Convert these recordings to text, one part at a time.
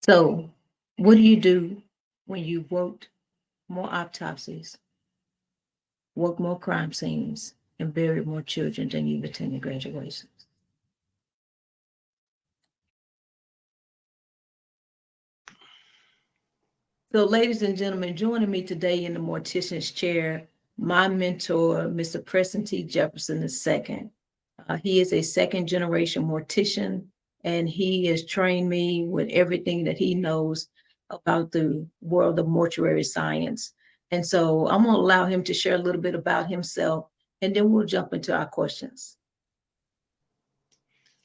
So, what do you do when you've worked more autopsies, worked more crime scenes, and buried more children than you've attended graduations? So, ladies and gentlemen, joining me today in the Mortician's chair, my mentor, Mr. Preston T. Jefferson II. He is a second generation mortician, and he has trained me with everything that he knows about the world of mortuary science. And so I'm going to allow him to share a little bit about himself, and then we'll jump into our questions.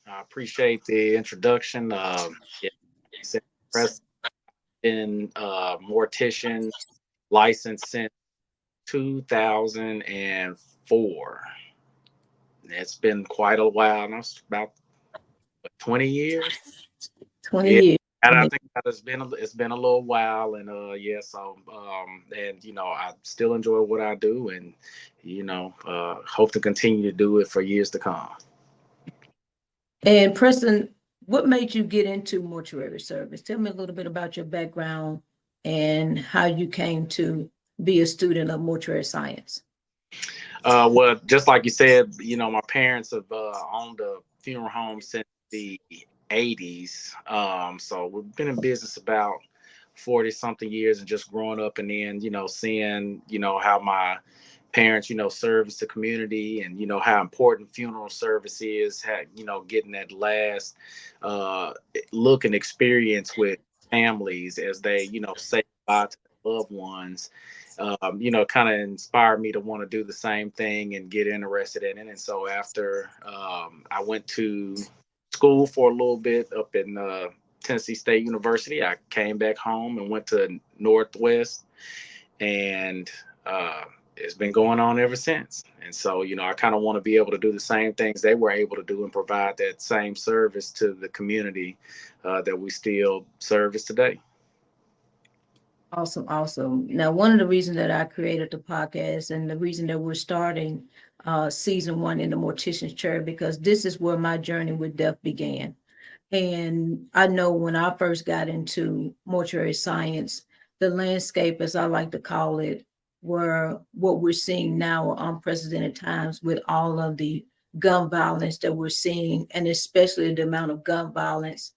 I appreciate the introduction. Yeah, said Preston, mortician, licensed since 2004. It's been quite a while. Now it's about 20 years. 20 Yeah, years. and I And think that it's been a little while, and yeah, so and I still enjoy what I do, and hope to continue to do it for years to come. and Preston, what made you get into mortuary service? Tell me a little bit about your background and how you came to be a student of mortuary science. Well, just like you said, my parents have owned a funeral home since the 80s. So we've been in business about 40 something years, and just growing up, and then, seeing, how my parents, service the community, and, how important funeral service is, getting that last uh, look and experience with families as they, say goodbye to their loved ones. Kind of inspired me to want to do the same thing and get interested in it. And so after I went to school for a little bit up in Tennessee State University, I came back home and went to Northwest, and it's been going on ever since. And so, I kind of want to be able to do the same things they were able to do and provide that same service to the community that we still service today. Awesome, awesome. Now, one of the reasons that I created the podcast and the reason that we're starting season one in the Mortician's Chair, because this is where my journey with death began. And I know when I first got into mortuary science, the landscape, as I like to call it, were what we're seeing now are unprecedented times with all of the gun violence that we're seeing, and especially the amount of gun violence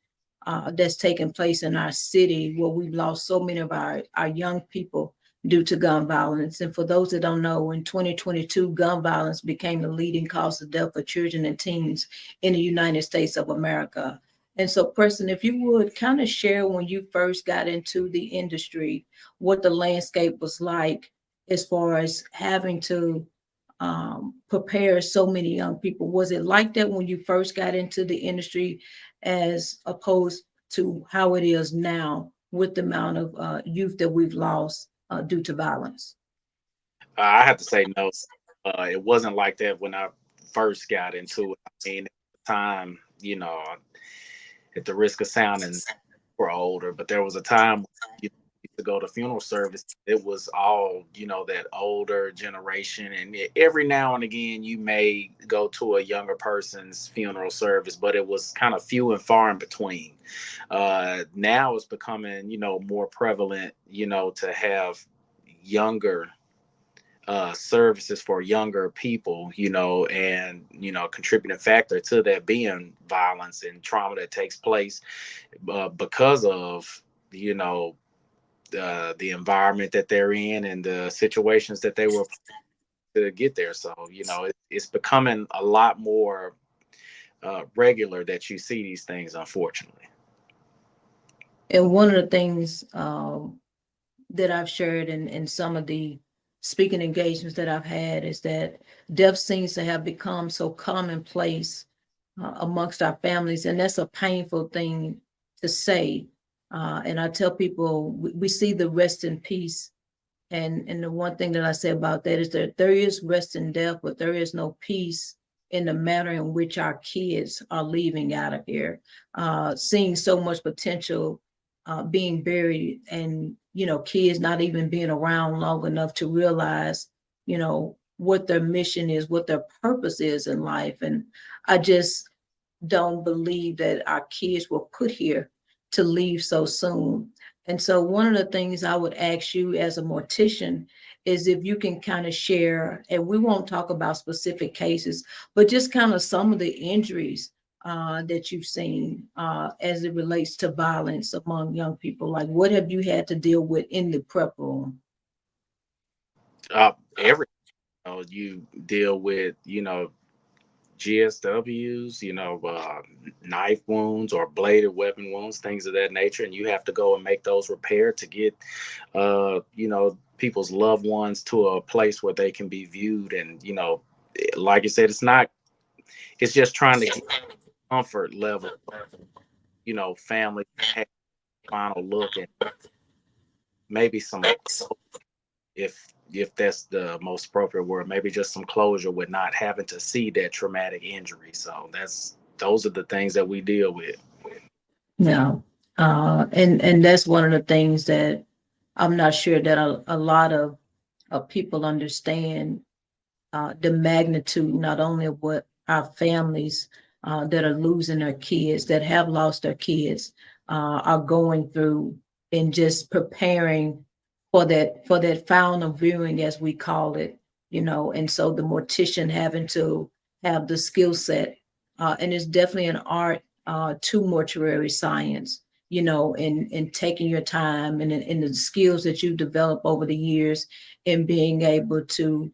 that's taking place in our city, where we've lost so many of our young people due to gun violence. And for those that don't know, in 2022, gun violence became the leading cause of death for children and teens in the United States of America. And so, Preston, if you would kind of share when you first got into the industry, what the landscape was like as far as having to prepare so many young people. Was it like that when you first got into the industry, as opposed to how it is now with the amount of youth that we've lost due to violence? I have to say no. It wasn't like that when I first got into it. I mean, at the time, at the risk of sounding for older, but there was a time when you used to go to funeral service. It was all, that older generation, and every now and again you may go to a younger person's funeral service, but it was kind of few and far in between. Now it's becoming, more prevalent, to have younger services for younger people, and contributing factor to that being violence and trauma that takes place because of the environment that they're in and the situations that they were to get there. So it's becoming a lot more regular that you see these things, unfortunately. And one of the things that I've shared in some of the speaking engagements that I've had is that death seems to have become so commonplace amongst our families, and that's a painful thing to say. And I tell people we see the rest in peace, and the one thing that I say about that is that there is rest in death, but there is no peace in the manner in which our kids are leaving out of here, seeing so much potential being buried, and kids not even being around long enough to realize what their mission is, what their purpose is in life. And I just don't believe that our kids were put here to leave so soon. And so one of the things I would ask you as a mortician is if you can kind of share, and we won't talk about specific cases, but just kind of some of the injuries that you've seen as it relates to violence among young people. Like, what have you had to deal with in the prep room? Every you deal with GSWs, knife wounds or bladed weapon wounds, things of that nature, and you have to go and make those repair to get people's loved ones to a place where they can be viewed. And like you said, it's just trying to get comfort level, family have a final look and maybe some, if that's the most appropriate word, maybe just some closure with not having to see that traumatic injury. So those are the things that we deal with. Yeah. And that's one of the things that I'm not sure that a lot of people understand the magnitude, not only of what our families that are losing their kids, that have lost their kids, are going through in just preparing for that final viewing, as we call it, and so the mortician having to have the skill set, and it's definitely an art to mortuary science, and taking your time and the skills that you develop over the years and being able to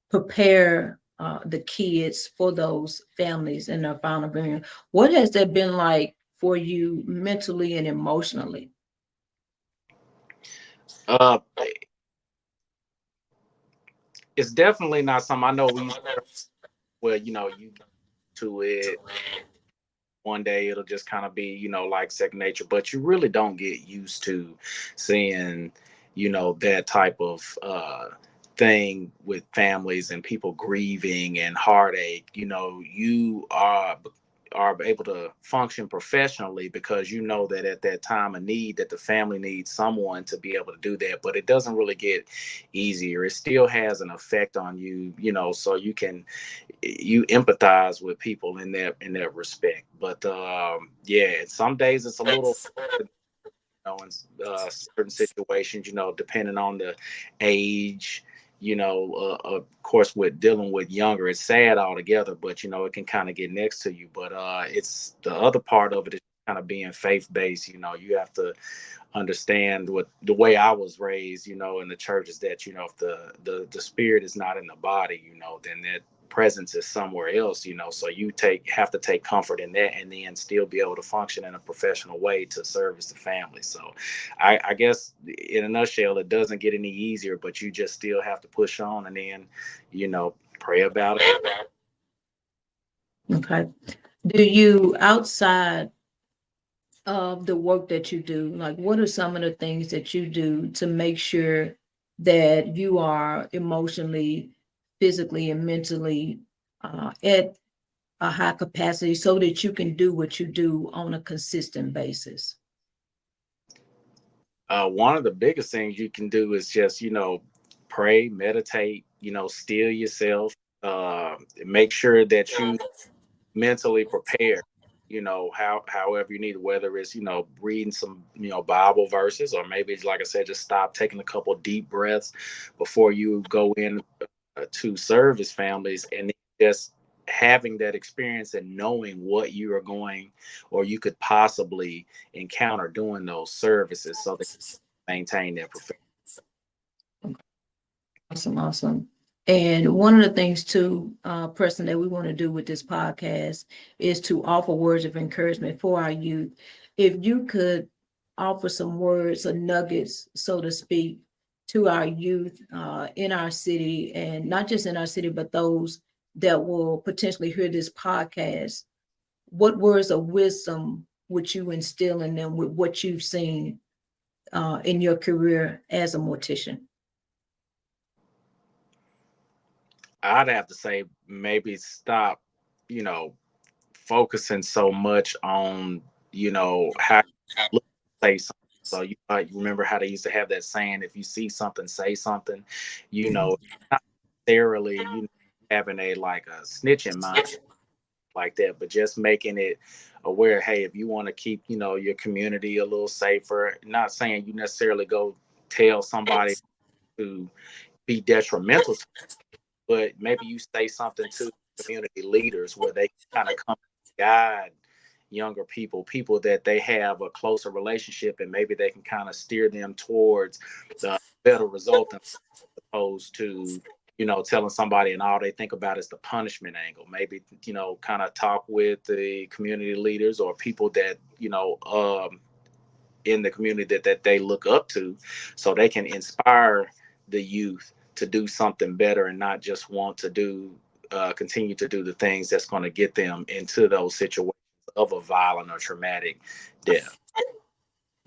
prepare the kids for those families and their final viewing. What has that been like for you mentally and emotionally? Uh, it's definitely not something I know we used to, where you get to it one day it'll just kind of be like second nature, but you really don't get used to seeing that type of thing with families and people grieving and heartache. You are able to function professionally because you know that at that time of need that the family needs someone to be able to do that, but it doesn't really get easier. It still has an effect on you, so you empathize with people in that respect. But yeah, some days it's a little, in certain situations, depending on the age, of course, with dealing with younger, it's sad altogether, but it can kind of get next to you. But it's the other part of it is kind of being faith based. You have to understand what the way I was raised, in the church is that, if the spirit is not in the body, then that presence is somewhere else, so you have to take comfort in that and then still be able to function in a professional way to service the family. So I guess in a nutshell, it doesn't get any easier, but you just still have to push on and then, pray about it. Okay. Do you, outside of the work that you do, like what are some of the things that you do to make sure that you are emotionally, physically, and mentally at a high capacity so that you can do what you do on a consistent basis? One of the biggest things you can do is just, pray, meditate, still yourself, make sure that you mentally prepared, however you need, whether it's, reading some, Bible verses, or maybe it's, like I said, just stop, taking a couple deep breaths before you go in to service families, and then just having that experience and knowing what you are going or you could possibly encounter doing those services so that you maintain that profession. Awesome, awesome. And one of the things too, Preston, that we want to do with this podcast is to offer words of encouragement for our youth. If you could offer some words or nuggets, so to speak, to our youth in our city, and not just in our city, but those that will potentially hear this podcast, what words of wisdom would you instill in them with what you've seen in your career as a mortician? I'd have to say maybe stop, you know, focusing so much on, how you look, say something. So you remember how they used to have that saying, if you see something, say something, not necessarily, having a like a snitching mind, like that, but just making it aware, hey, if you want to keep, your community a little safer, not saying you necessarily go tell somebody to be detrimental to, but maybe you say something to community leaders where they kind of come guide younger people that they have a closer relationship, and maybe they can kind of steer them towards the better result than opposed to telling somebody and all they think about is the punishment angle. Maybe kind of talk with the community leaders or people that in the community that they look up to, so they can inspire the youth to do something better and not just want to do continue to do the things that's going to get them into those situations of a violent or traumatic death.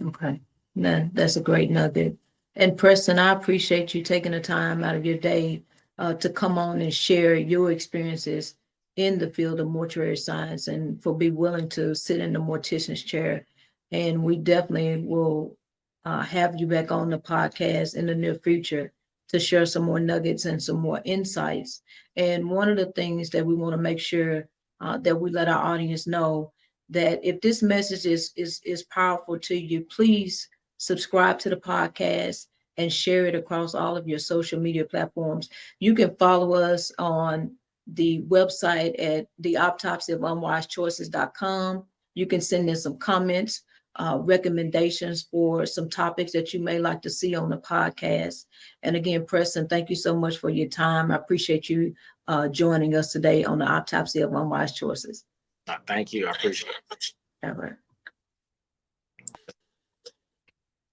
Okay, that's a great nugget. And Preston, I appreciate you taking the time out of your day to come on and share your experiences in the field of mortuary science, and for be willing to sit in the mortician's chair. And we definitely will have you back on the podcast in the near future to share some more nuggets and some more insights. And one of the things that we want to make sure that we let our audience know, that if this message is powerful to you, please subscribe to the podcast and share it across all of your social media platforms. You can follow us on the website at theautopsyofunwisechoices.com. You can send in some comments, recommendations for some topics that you may like to see on the podcast. And again, Preston, thank you so much for your time. I appreciate you joining us today on the Autopsy of Unwise Choices. Thank you. I appreciate it. All right.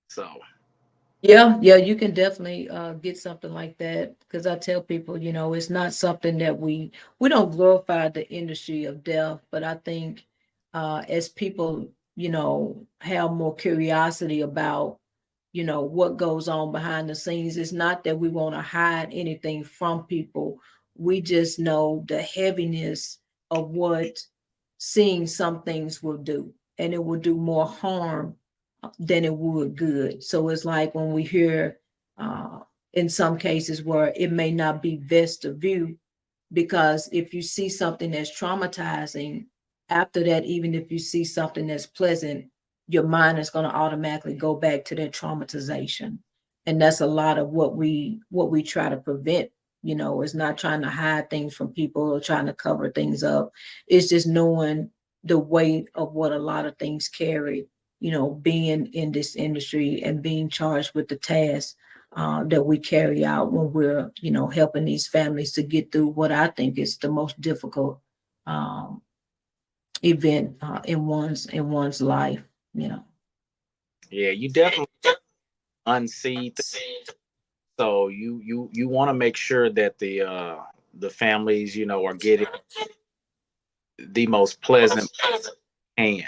So Yeah, you can definitely get something like that, because I tell people, it's not something that we don't glorify the industry of death, but I think as people, have more curiosity about, what goes on behind the scenes, it's not that we want to hide anything from people. We just know the heaviness of what seeing some things will do, and it will do more harm than it would good. So it's like when we hear in some cases where it may not be best to view, because if you see something that's traumatizing, after that, even if you see something that's pleasant, your mind is going to automatically go back to that traumatization. And that's a lot of what we try to prevent. Is not trying to hide things from people or trying to cover things up. It's just knowing the weight of what a lot of things carry, being in this industry and being charged with the task that we carry out when we're, helping these families to get through what I think is the most difficult event in one's life. yeah, you definitely unsee things. So you want to make sure that the families are getting the most pleasant can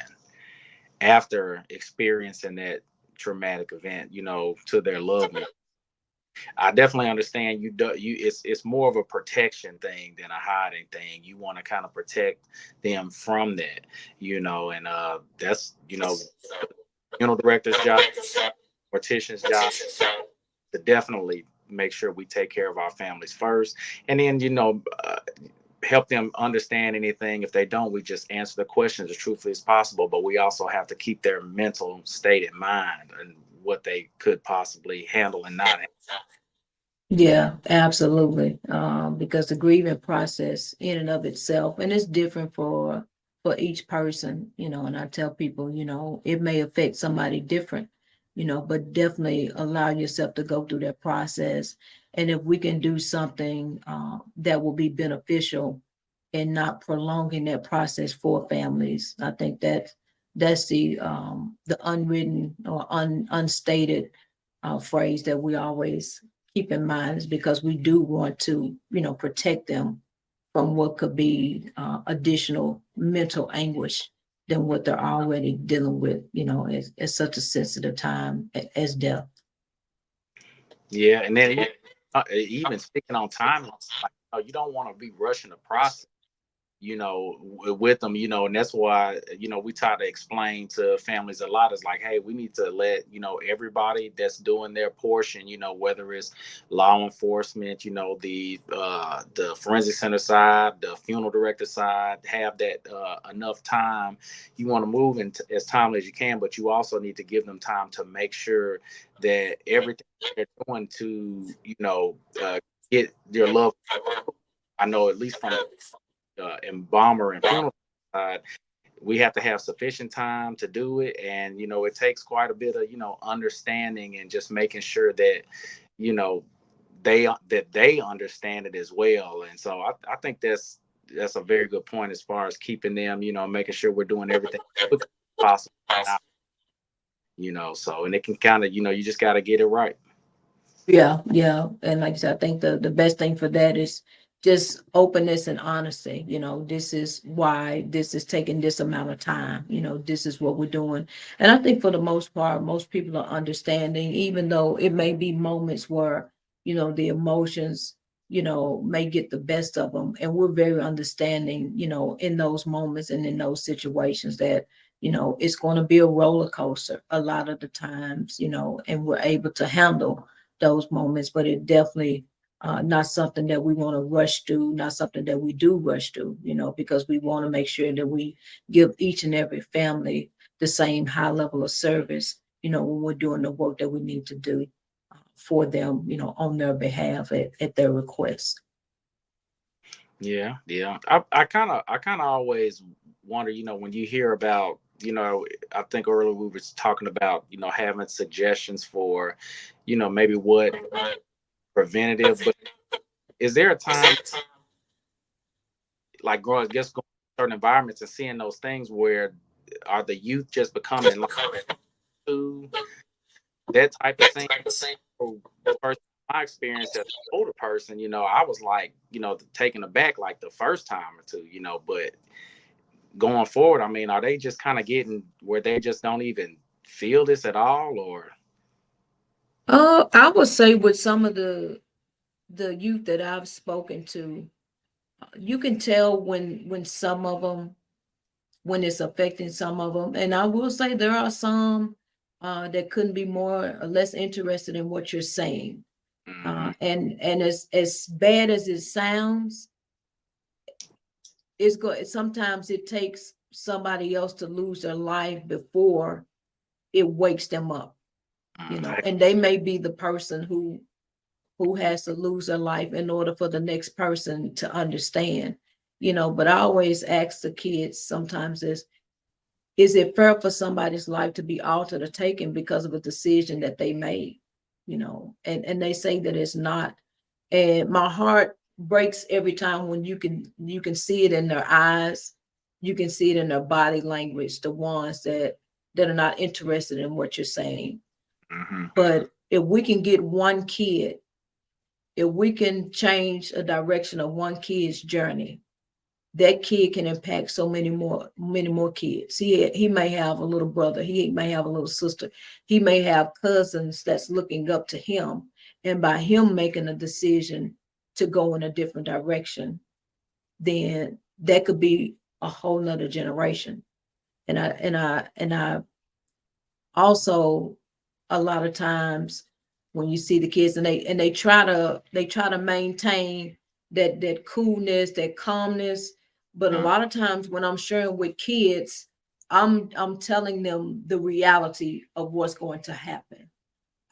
after experiencing that traumatic event, to their loved ones. I definitely understand it's more of a protection thing than a hiding thing. You want to kind of protect them from that, and that's director's job, mortician's job, to definitely make sure we take care of our families first, and then help them understand anything. If they don't, we just answer the questions as truthfully as possible, but we also have to keep their mental state in mind and what they could possibly handle and not handle. Yeah, absolutely. Because the grieving process in and of itself, and it's different for each person, and I tell people, it may affect somebody different, but definitely allow yourself to go through that process. And if we can do something that will be beneficial and not prolonging that process for families, I think that's the unwritten or unstated phrase that we always keep in mind, is because we do want to, protect them from what could be additional mental anguish than what they're already dealing with, at such a sensitive time as death. Yeah, and then even speaking on timeline, like, you don't want to be rushing the process. with them, and that's why, we try to explain to families a lot. Is like, hey, we need to let, everybody that's doing their portion, whether it's law enforcement, the forensic center side, the funeral director side, have that enough time. You want to move in as timely as you can, but you also need to give them time to make sure that everything they're doing to, get their love. I know, at least from embalmer and funeral side, we have to have sufficient time to do it, and it takes quite a bit of understanding, and just making sure that you know they understand it as well. And so I think that's a very good point, as far as keeping them, making sure we're doing everything possible. So, and it can kind of, you just got to get it right. Yeah, yeah. And like I said, I think the best thing for that is just openness and honesty. This is why this is taking this amount of time. This is what we're doing. And I think for the most part, most people are understanding, even though it may be moments where, the emotions, may get the best of them. And we're very understanding, in those moments and in those situations that, it's going to be a roller coaster a lot of the times, and we're able to handle those moments, but it definitely not something that we want to rush through, not something that we do rush through, because we want to make sure that we give each and every family the same high level of service, when we're doing the work that we need to do for them, on their behalf at their request. Yeah, yeah. I kind of always wonder, when you hear about, I think earlier we were talking about, having suggestions for, maybe what preventative, but is there a time, like growing, just going to certain environments and seeing those things, where are the youth just becoming like to that type of thing? So, first, my experience as an older person, I was like, taken aback like the first time or two, but going forward, I mean, are they just kind of getting where they just don't even feel this at all, or? I would say with some of the youth that I've spoken to, you can tell when some of them, when it's affecting some of them. And I will say there are some that couldn't be more or less interested in what you're saying. Mhm. And as bad as it sounds, it's good. Sometimes it takes somebody else to lose their life before it wakes them up, Mhm. and they may be the person who has to lose their life in order for the next person to understand. But I always ask the kids sometimes is it fair for somebody's life to be altered or taken because of a decision that they made? And they say that it's not. And my heart breaks every time when you can see it in their eyes, you can see it in their body language, the ones that are not interested in what you're saying. Mhm. But if we can get one kid, if we can change a direction of one kid's journey, that kid can impact so many more kids. He may have a little brother, he may have a little sister, he may have cousins that's looking up to him, and by him making a decision to go in a different direction, then that could be a whole nother generation. And I also, a lot of times when you see the kids and they try to maintain that coolness, that calmness, but a Mhm. lot of times when I'm sharing with kids, I'm telling them the reality of what's going to happen.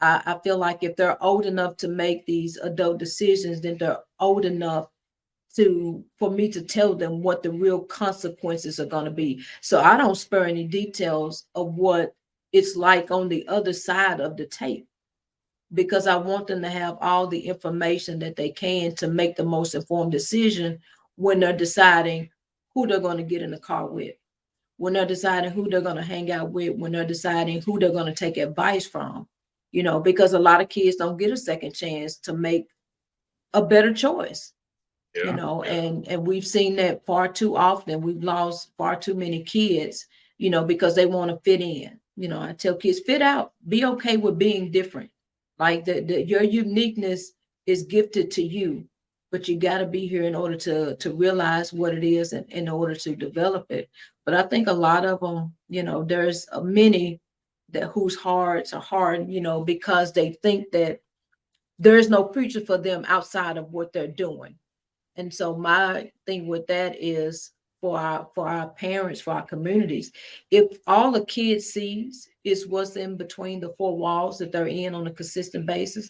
I feel like if they're old enough to make these adult decisions, then they're old enough for me to tell them what the real consequences are going to be. So I don't spare any details of what it's like on the other side of the tape, because I want them to have all the information that they can to make the most informed decision when they're deciding who they're going to get in the car with, when they're deciding who they're going to hang out with, when they're deciding who they're going to take advice from, because a lot of kids don't get a second chance to make a better choice. Yeah. And we've seen that far too often. We've lost far too many kids, because they want to fit in. I tell kids, fit out, be okay with being different. Like your uniqueness is gifted to you, but you got to be here in order to realize what it is and in order to develop it. But I think a lot of them, there's many that whose hearts are hard, because they think that there is no future for them outside of what they're doing. And so my thing with that is for our parents, for our communities, if all the kids sees is what's in between the four walls that they're in on a consistent basis,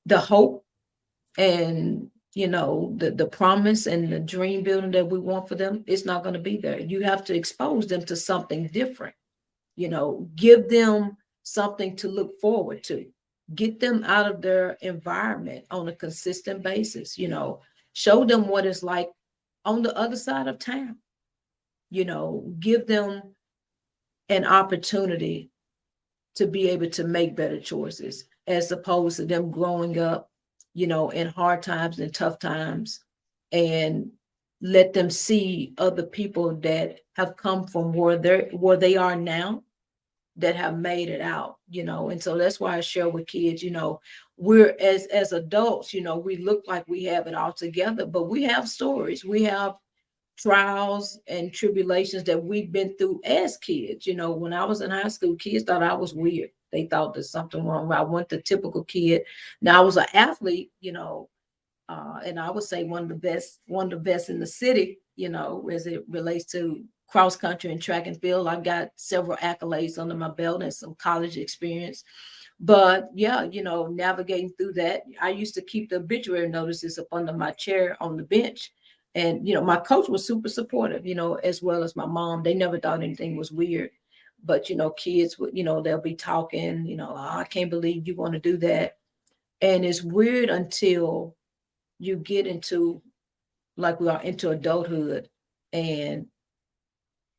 the hope and the promise and the dream building that we want for them, it's not going to be there. You have to expose them to something different. Give them something to look forward to. Get them out of their environment on a consistent basis. Show them what it's like on the other side of town. Give them an opportunity to be able to make better choices, as opposed to them growing up, in hard times and tough times, and let them see other people that have come from where they are now, that have made it out. And so that's why I share with kids, we're as adults, we look like we have it all together, but we have stories, we have trials and tribulations that we've been through as kids. When I was in high school, kids thought I was weird. They thought there's something wrong. I wasn't the typical kid. Now I was an athlete, and I would say one of the best in the city, as it relates to cross country and track and field. I've got several accolades under my belt and some college experience. But yeah, navigating through that, I used to keep the obituary notices up under my chair on the bench. And, my coach was super supportive, as well as my mom. They never thought anything was weird. But, kids would, they'll be talking, "Oh, I can't believe you want to do that." And it's weird until you get into, like we are, into adulthood, and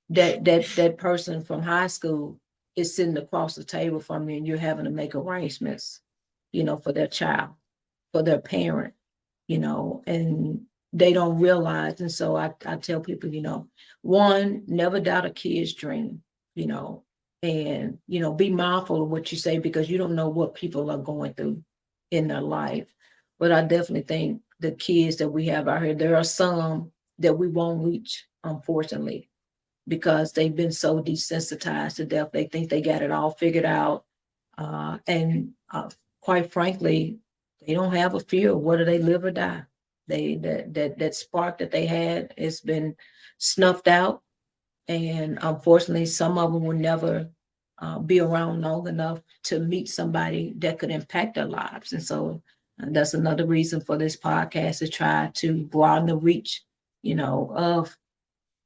that person from high school is sitting across the table from you, and you're having to make arrangements, for their child, for their parent, and they don't realize. And so I tell people, one, never doubt a kid's dream, and, be mindful of what you say, because you don't know what people are going through in their life. But I definitely think the kids that we have out here, there are some that we won't reach, unfortunately, because they've been so desensitized to death. They think they got it all figured out. And quite frankly, they don't have a fear of whether they live or die. That spark that they had has been snuffed out. And unfortunately, some of them will never be around long enough to meet somebody that could impact their lives. And so that's another reason for this podcast, to try to broaden the reach, of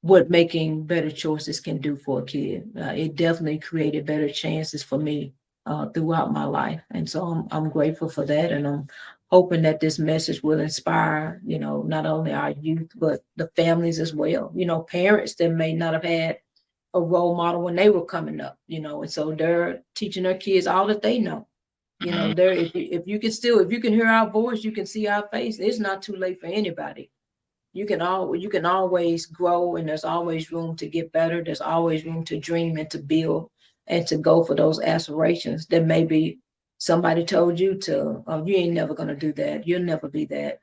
what making better choices can do for a kid. It definitely created better chances for me throughout my life. And so I'm grateful for that. And I'm hoping that this message will inspire, not only our youth, but the families as well. Parents that may not have had a role model when they were coming up, and so they're teaching their kids all that they know. There, if you can hear our voice, you can see our face. It's not too late for anybody. You can always grow, and there's always room to get better. There's always room to dream and to build and to go for those aspirations that maybe somebody told you to, "Oh, you ain't never gonna do that. You'll never be that."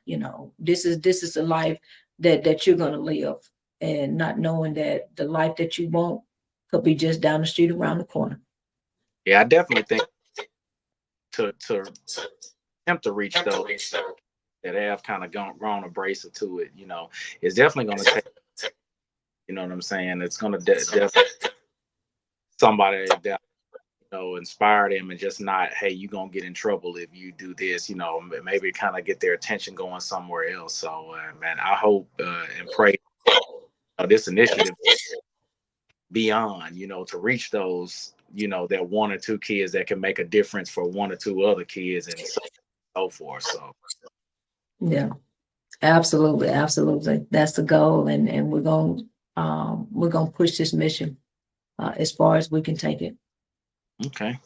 This is the life that you're gonna live, and not knowing that the life that you want could be just down the street around the corner. Yeah, I definitely think to attempt to reach those that have kind of grown abrasive to it, it's definitely going to take, you know what I'm saying? It's going to definitely somebody that, inspire them, and just not, hey, you're going to get in trouble if you do this, maybe kind of get their attention going somewhere else. So, man, I hope and pray this initiative beyond, to reach those, that one or two kids that can make a difference for one or two other kids, and so forth. So, Yeah. Absolutely, absolutely. That's the goal, and we're gonna push this mission as far as we can take it. okay.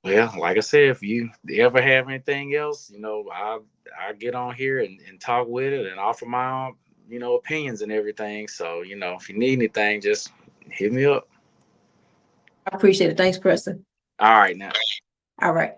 Well, like I said, if you ever have anything else, I get on here and talk with it and offer my own, opinions and everything. So, if you need anything, just hit me up. I appreciate it. Thanks, Preston. All right, now. All right.